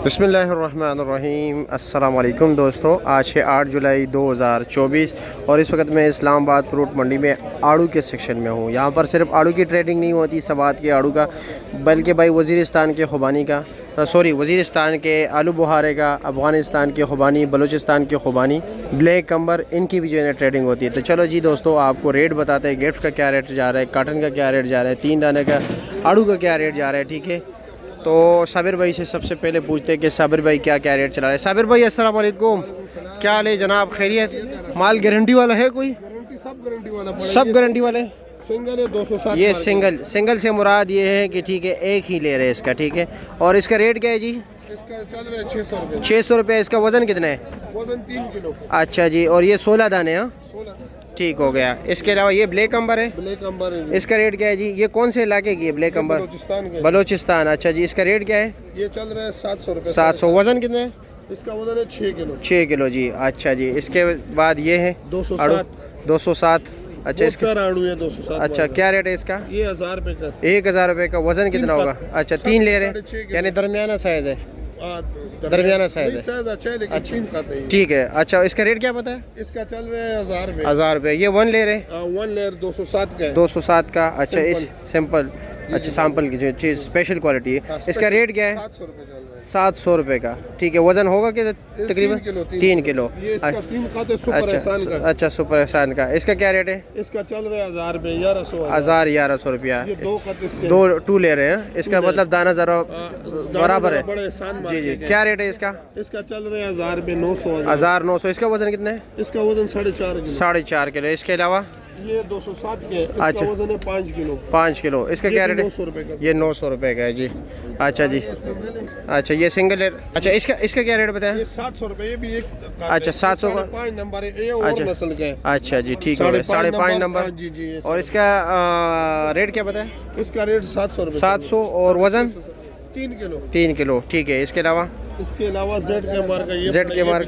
बिस्मिल्लाहिर्रहमानिर्रहीम। अस्सलाम वालेकुम दोस्तों, आज है 8 जुलाई 2024 और इस वक्त मैं इस्लामाबाद फ्रूट मंडी में आड़ू के सेक्शन में हूँ। यहाँ पर सिर्फ आड़ू की ट्रेडिंग नहीं होती सवात के आड़ू का, बल्कि भाई वज़ीरिस्तान के खुबानी का वज़ीरिस्तान के आलू बुहारे का, अफ़गानिस्तान के खुबानी, बलूचिस्तान के खुबानी, ब्लैक कम्बर, इनकी भी जो है ट्रेडिंग होती है। तो चलो जी दोस्तों, आपको रेट बताते हैं। गिफ्ट का क्या रेट जा रहा है, काटन का क्या रेट जा रहा है, 3 दाने का आड़ू का क्या रेट जा रहा है। ठीक है, तो साबिर भाई से सबसे पहले पूछते हैं कि साबिर भाई क्या क्या रेट चला रहे हैं। साबिर भाई अस्सलाम वालेकुम, क्या हाल है जनाब, खैरियत? माल गारंटी वाला है कोई? सब गारंटी वाला, सब गारंटी वाले। सिंगल है 260। ये सिंगल से मुराद ये है कि ठीक है एक ही ले रहे हैं इसका। ठीक है, और इसका रेट क्या है जी? इसका चल रहा है 600 रुपये। 600 रुपये। इसका वज़न कितना है? वजन 3 किलो। अच्छा जी, और ये 16 दाने? हाँ 16। ठीक हो गया। इसके अलावा ये ब्लैक अम्बर है, ब्लैक अम्बर है। इसका रेट क्या है जी? ये कौन से इलाके की है ब्लैक अम्बर? बलूचिस्तान के। बलूचिस्तान। अच्छा जी, इसका रेट क्या है? ये चल रहा है 700 रुपये। 700। वज़न कितना है? इसका वजन है 6 किलो। 6 किलो जी। अच्छा जी, इसके बाद ये है 207। 207। अच्छा, इसका आड़ू है 207। अच्छा, क्या रेट है इसका? ये 1000 रुपये का। 1000 रुपये का। वज़न कितना होगा? अच्छा, 3 ले रहे हैं, यानी दरमियाना साइज़ है। दरमियाना साइज़ है। अच्छा है, लेकिन अच्छा। 3 खाते हैं। ठीक है। अच्छा, इसका रेट क्या पता है? इसका चल रहा है 1000 रुपये। 1000 रुपये। ये 1 ले रहे हैं? 1 लेयर 207 का है। 207 का। अच्छा, इस सिंपल, अच्छा सैंपल की जो चीज़ स्पेशल क्वालिटी है। इसका रेट क्या है? 700 रुपये चल रहा है। 700 रुपये का। ठीक है, वज़न होगा कि तकरीबन 3 किलो। ये इसका 3 खाते सुपर एहसान का। अच्छा, सुपर एहसान का। इसका क्या रेट है? इसका चल रहा है 1000 रुपये। 1100। 1100 रुपया। ये 2 खाते इसके। 2 ले रहे हैं, इसका मतलब दाना ज़रा बराबर है। बड़े एहसान जी जी। क्या रेट है इसका? इसका चल रहा है 1000 रुपये। 900। 1900। इसका वज़न कितना है? इसका वजन 4.5 किलो। 4.5 किलो। इसके अलावा ये 207 के है। इसका अच्छा। वजन है 5 किलो। 5 किलो। इसका क्या रेट है? 900 रुपये का। ये 900 रुपये का है जी। अच्छा जी। अच्छा, ये सिंगल है। अच्छा, इसका क्या रेट बताया? ये 700 रुपये। ये भी एक। अच्छा, 700 का। 5 नंबर है, ये और नस्ल का है। अच्छा जी, ठीक है। 5.5 नंबर। जी जी। और इसका रेट क्या बताया? इसका रेट 700 रुपये। 700। और वज़न 3 किलो। 3 किलो। ठीक है। इसके अलावा इसके अलावा जेड के मार्क है। ये जेड के मार्क।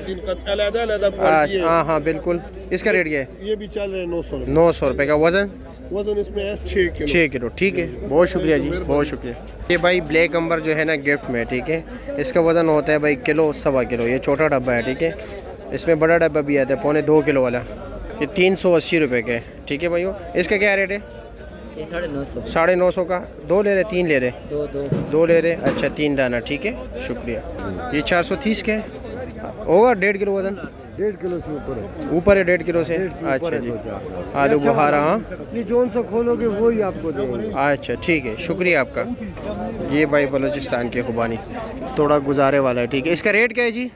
अलग-अलग क्वालिटी है। हाँ हाँ बिल्कुल। इसका रेट क्या है? ये भी चल रहे हैं 900 रुपये। 900 रुपये का। वज़न वजन इसमें है 6 किलो। 6 किलो। ठीक है, बहुत शुक्रिया जी, बहुत शुक्रिया। ये भाई ब्लैक अम्बर जो है ना गिफ्ट में, ठीक है, इसका वज़न होता है भाई किलो 1.25 किलो। ये छोटा डब्बा है, ठीक है। इसमें बड़ा डब्बा भी आता है 2.25 किलो वाला। ये 380 रुपये का है। ठीक है भाइयों, इसका क्या रेट है? ये 950। 950 का। 2 ले रहे, 3 ले रहे? 2 ले रहे। अच्छा, 3 दाना। ठीक है, शुक्रिया। ये 430 के होगा, 1.5 किलो वज़न। 1.5 किलो से ऊपर है। ऊपर है 1.5 किलो से। अच्छा जी। आलू बुखारा। हाँ, ये जोन सा खोलोगे वो ही आपको देंगे। अच्छा ठीक है, शुक्रिया आपका। ये भाई बलूचिस्तान के खुबानी, थोड़ा गुजारे वाला है। ठीक है, इसका रेट क्या है जी?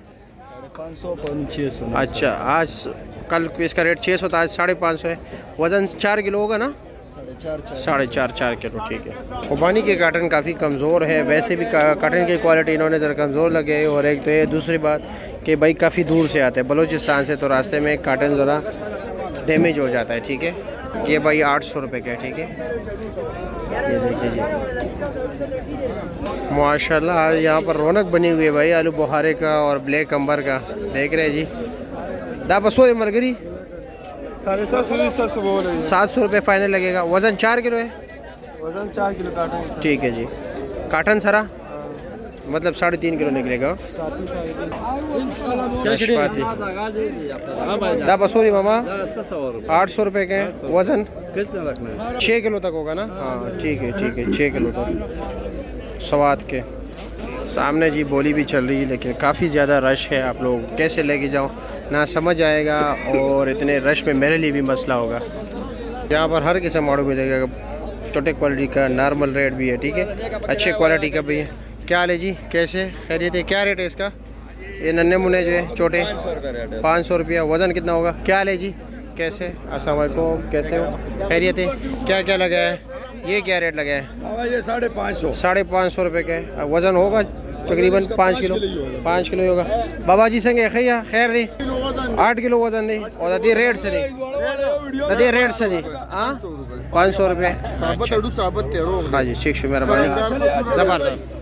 500 600। अच्छा, आज कल इसका रेट 600 था, आज 550 है। वज़न 4 किलो होगा ना? 4.5 किलो। ठीक है। खुबानी के काटन काफ़ी कमज़ोर है, वैसे भी काटन की क्वालिटी इन्होंने ज़रा कमज़ोर लगे। और एक तो ये दूसरी बात कि भाई काफ़ी दूर से आते हैं बलूचिस्तान से, तो रास्ते में काटन ज़रा डैमेज हो जाता है। ठीक है, ये भाई 800 रुपये का है। ठीक है, ये देखिए जी, माशाल्लाह आज यहाँ पर रौनक बनी हुई है भाई आलू बुहारे का और ब्लैक अम्बर का। देख रहे हैं जी। दा बसो मरगरी 700 रुपये फ़ाइनल लगेगा। वज़न 4 किलो है। वजन 4 किलो काटन। ठीक है जी। काटन सरा मतलब 3.5 किलो निकलेगा। दा बसोरी मामा 800 रुपये के। वज़न 6 किलो तक होगा ना? हाँ ठीक है, ठीक है, 6 किलो तक। सवात के सामने जी बोली भी चल रही है, लेकिन काफ़ी ज़्यादा रश है। आप लोग कैसे लेके जाओ ना समझ आएगा, और इतने रश में मेरे लिए भी मसला होगा। यहाँ पर हर किस्म आड़ू मिलेगा, छोटे क्वालिटी का, नॉर्मल रेट भी है। ठीक है, अच्छे क्वालिटी का भी है। क्या हाल है जी, कैसे खैरियत है? क्या रेट है इसका? ये नन्हे मुन्ने जो है छोटे 500 रुपया। वज़न कितना होगा? क्या हाल है जी, कैसे? अस्सलाम वालेकुम, कैसे हो? खैरियत है? क्या क्या लगा है? ये क्या रेट लगा है? ये 550। 550 रुपये का। वज़न होगा तकरीबन 5 किलो। 5 किलो होगा। बाबा जी संगे खैया खैर दी 8 किलो वज़न दी। और दादी रेट से दी, दादी रेट से दी। हाँ 500 रुपये। हाँ जी, ठीक, मेहरबानी, ज़बरदस्त।